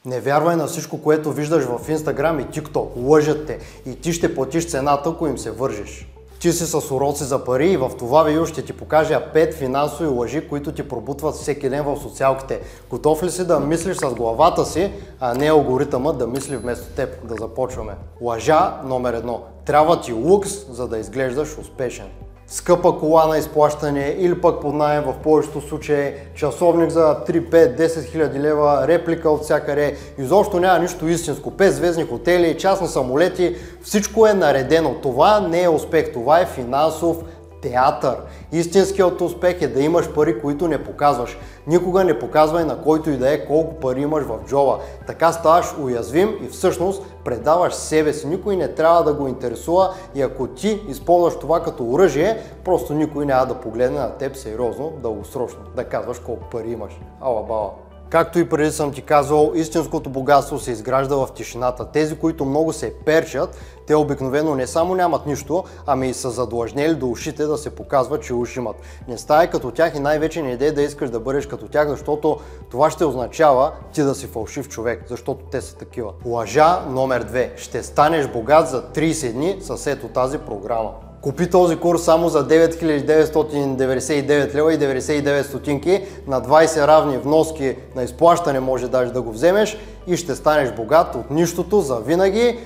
Не вярвай на всичко, което виждаш в Instagram и TikTok. Лъжат те и ти ще платиш цената, ако им се вържиш. Ти си с уроци за пари и в това видео ще ти покажа 5 финансови лъжи, които ти пробутват всеки ден в социалките. Готов ли си да мислиш с главата си, а не алгоритъмът да мисли вместо теб? Да започваме. Лъжа номер 1. Трябва ти лукс, за да изглеждаш успешен. Скъпа кола на изплащане или пък под наем в повечето случаи, часовник за 3, 5, 10 хиляди лева, реплика от всякъде, изобщо няма нищо истинско, 5-звездни хотели, частни самолети, всичко е наредено. Това не е успех, това е финансов театър. Истинският успех е да имаш пари, които не показваш. Никога не показвай на който и да е колко пари имаш в джоба. Така ставаш уязвим и всъщност предаваш себе си. Никой не трябва да го интересува и ако ти използваш това като оръжие, просто никой няма да погледне на теб сериозно, дългосрочно, да казваш колко пари имаш. Ала бала. Както и преди съм ти казвал, истинското богатство се изгражда в тишината. Тези, които много се перчат, те обикновено не само нямат нищо, ами и са задлъжнели до ушите да се показват, че уши имат. Не ставай като тях и най-вече не идей да искаш да бъдеш като тях, защото това ще означава ти да си фалшив човек, защото те са такива. Лъжа номер 2. Ще станеш богат за 30 дни с ето тази програма. Купи този курс само за 9999 лева и 99 стотинки на 20 равни вноски на изплащане може даже да го вземеш и ще станеш богат от нищото за винаги.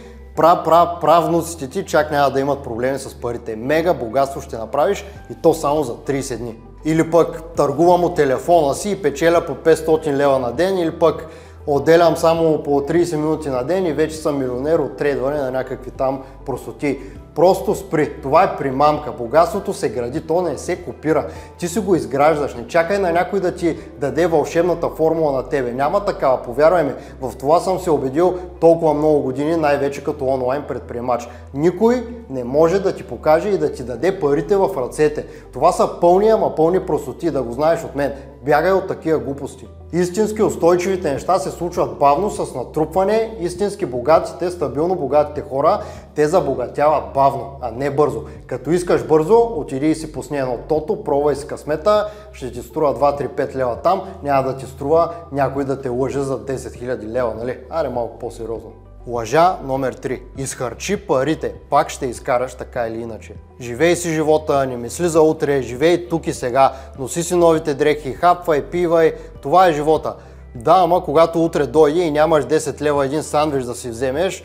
Правнуците ти чак няма да имат проблеми с парите. Мега богатство ще направиш и то само за 30 дни. Или пък търгувам от телефона си и печеля по 500 лева на ден, или пък отделям само по 30 минути на ден и вече съм милионер от трейдване на някакви там простоти. Просто спри. Това е примамка. Богатството се гради, то не се копира. Ти си го изграждаш. Не чакай на някой да ти даде вълшебната формула на тебе. Няма такава, повярвай ми. В това съм се убедил толкова много години, най-вече като онлайн предприемач. Никой не може да ти покаже и да ти даде парите в ръцете. Това са пълни, ама пълни простоти, да го знаеш от мен. Бягай от такива глупости. Истински устойчивите неща се случват бавно с натрупване. Истински богатите, стабилно богатите хора, те забогатяват бавно, а не бързо. Като искаш бързо, отиди и си пусни едно тото, пробвай си късмета, ще ти струва 2-3-5 лева там, няма да ти струва някой да те лъже за 10 000 лева, нали? Аре малко по-сериозно. Лъжа номер 3. Изхарчи парите, пак ще изкараш така или иначе. Живей си живота, не мисли за утре, живей тук и сега, носи си новите дрехи, хапвай, пивай, това е живота. Да, ама когато утре дойде и нямаш 10 лева един сандвич да си вземеш,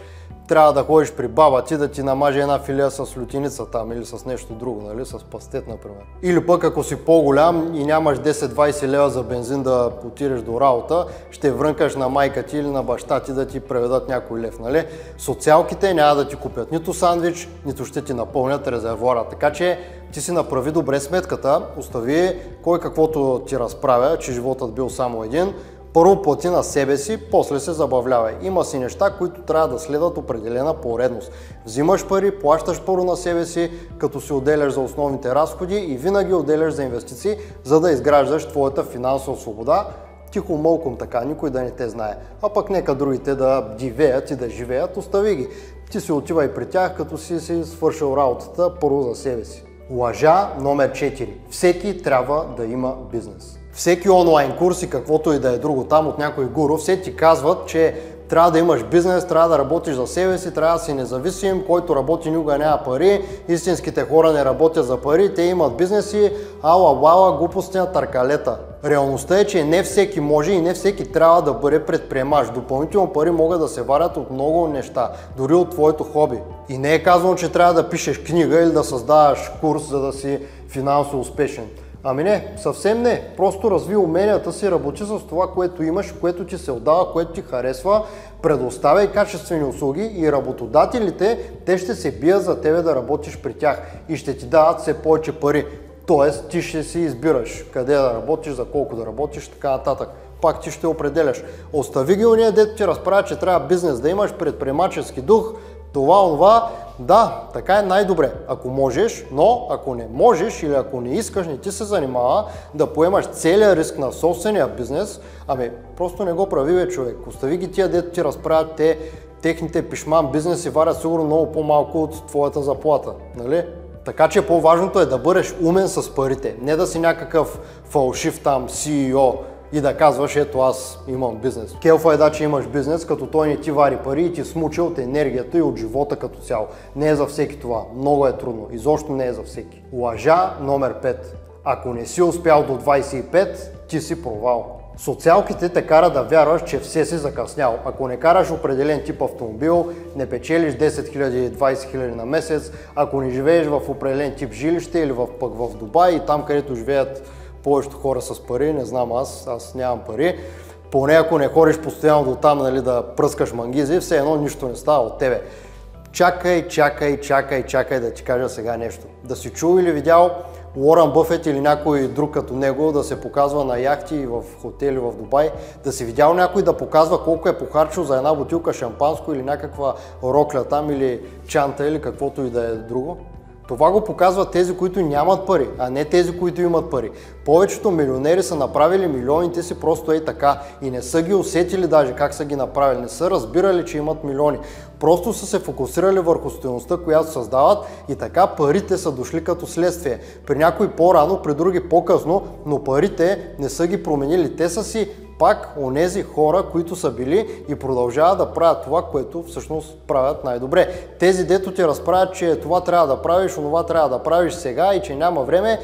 трябва да ходиш при баба ти да ти намаже една филия с лютиница там или с нещо друго, нали? С пастет, например. Или пък ако си по-голям и нямаш 10-20 лева за бензин да отидеш до работа, ще врънкаш на майка ти или на баща ти да ти преведат някой лев, нали? Социалките няма да ти купят нито сандвич, нито ще ти напълнят резервуара. Така че ти си направи добре сметката, остави кой каквото ти разправя, че животът бил само един. Първо плати на себе си, после се забавлявай. Има си неща, които трябва да следват определена поредност. Взимаш пари, плащаш първо на себе си, като си отделяш за основните разходи и винаги отделяш за инвестиции, за да изграждаш твоята финансова свобода. Тихо мълком така, никой да не те знае. А пък нека другите да дивеят и да живеят, остави ги. Ти си отивай при тях, като си свършил работата първо за себе си. Лъжа номер 4. Всеки трябва да има бизнес. Всеки онлайн курс и каквото и да е друго там от някой гуру, все ти казват, че трябва да имаш бизнес, трябва да работиш за себе си, трябва да си независим, който работи никога няма пари, истинските хора не работят за пари, те имат бизнеси, ала глупости на търкалета. Реалността е, че не всеки може и не всеки трябва да бъде предприемач. Допълнително пари могат да се варят от много неща, дори от твоето хоби. И не е казано, че трябва да пишеш книга или да създаваш курс, за да си финансово успешен. Ами не, съвсем не. Просто разви уменията си, работи с това, което имаш, което ти се отдава, което ти харесва, предоставяй качествени услуги и работодателите, те ще се бият за тебе да работиш при тях и ще ти дават все повече пари. Тоест ти ще си избираш къде да работиш, за колко да работиш, така нататък. Пак ти ще определяш. Остави ги уния, дето ти разправя, че трябва бизнес да имаш, предприемачески дух, това. Да, така е най-добре, ако можеш, но ако не можеш или ако не искаш, не ти се занимава да поемаш целия риск на собствения бизнес, ами просто не го прави, бе, човек. Остави ги тия, дето ти разправят, техните пишман бизнеси варят сигурно много по-малко от твоята заплата, нали? Така че по-важното е да бъдеш умен с парите, не да си някакъв фалшив там CEO, и да казваш, ето аз имам бизнес. Келфа е да, че имаш бизнес, като той не ти вари пари и ти смуча от енергията и от живота като цяло. Не е за всеки това. Много е трудно. Изобщо не е за всеки. Лъжа номер 5. Ако не си успял до 25, ти си провал. Социалките те кара да вярваш, че все си закъснял. Ако не караш определен тип автомобил, не печелиш 10 000 или 20 000 на месец, ако не живееш в определен тип жилище или пък в Дубай и там, където живеят повечето хора с пари, не знам аз нямам пари, поне ако не ходиш постоянно до там, нали, да пръскаш мангизи, все едно нищо не става от тебе. Чакай да ти кажа сега нещо. Да си чул или видял Уорън Бъфет или някой друг като него да се показва на яхти в хотели в Дубай, да си видял някой да показва колко е похарчил за една бутилка шампанско или някаква рокля там или чанта или каквото и да е друго? Това го показват тези, които нямат пари, а не тези, които имат пари. Повечето милионери са направили милионите си просто ей така и не са ги усетили даже как са ги направили, не са разбирали, че имат милиони. Просто са се фокусирали върху стойността, която създават и така парите са дошли като следствие. При някои по-рано, при други по-късно, но парите не са ги променили. Те са си пак онези хора, които са били и продължават да правят това, което всъщност правят най-добре. Тези, дето ти разправят, че това трябва да правиш, онова трябва да правиш сега и че няма време,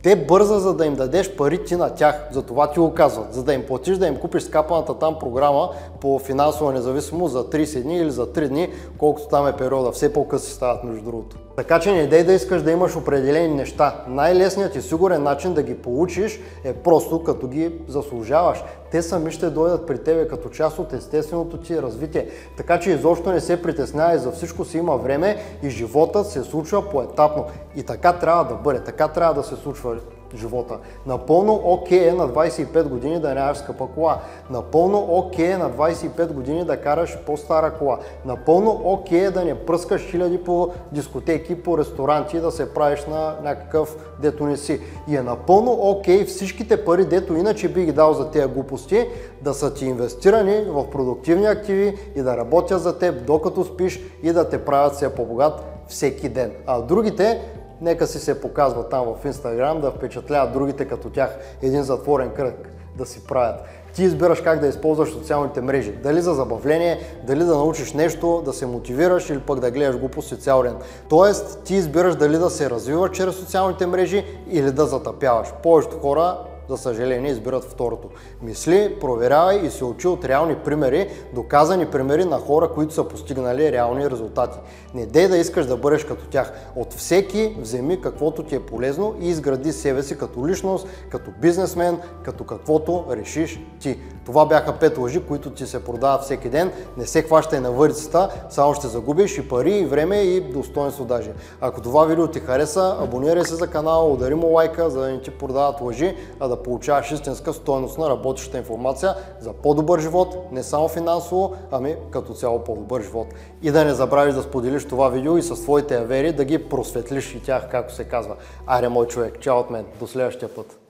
те бърза, за да им дадеш пари ти на тях. За това ти го казват. За да им платиш, да им купиш скапаната там програма по финансова независимост за 30 дни или за 3 дни, колкото там е периода. Все по-къси стават между другото. Така че не дей да искаш да имаш определени неща. Най-лесният и сигурен начин да ги получиш е просто като ги заслужаваш. Те сами ще дойдат при тебе като част от естественото ти развитие. Така че изобщо не се притеснявай, за всичко си има време и животът се случва поетапно. И така трябва да бъде, така трябва да се случва живота. Напълно окей е на 25 години да нямаш скъпа кола. Напълно окей е на 25 години да караш по-стара кола. Напълно окей е да не пръскаш хиляди по дискотеки, по ресторанти, да се правиш на някакъв дето не си. И е напълно окей всичките пари, дето иначе би ги дал за тези глупости, да са ти инвестирани в продуктивни активи и да работят за теб докато спиш и да те правят все по-богат всеки ден. А другите нека си се показват там в Инстаграм, да впечатляват другите като тях, един затворен кръг да си правят. Ти избираш как да използваш социалните мрежи. Дали за забавление, дали да научиш нещо, да се мотивираш или пък да гледаш глупости цял ден. Тоест, ти избираш дали да се развиваш чрез социалните мрежи или да затъпяваш. Повечето хора, за съжаление, избират второто. Мисли, проверявай и се учи от реални примери, доказани примери на хора, които са постигнали реални резултати. Не дей да искаш да бъдеш като тях. От всеки вземи каквото ти е полезно и изгради себе си като личност, като бизнесмен, като каквото решиш ти. Това бяха 5 лъжи, които ти се продават всеки ден. Не се хващай на върицата, само ще загубиш и пари, и време, и достоинство даже. Ако това видео ти хареса, абонирай се за канала, удари му лайка, за да не ти продават лъжи, а да получаваш истинска стойностна работеща информация за по-добър живот, не само финансово, ами като цяло по-добър живот. И да не забравиш да споделиш това видео и с твоите авери, да ги просветлиш и тях, както се казва. Айде, мой човек, чао от мен, до следващия път.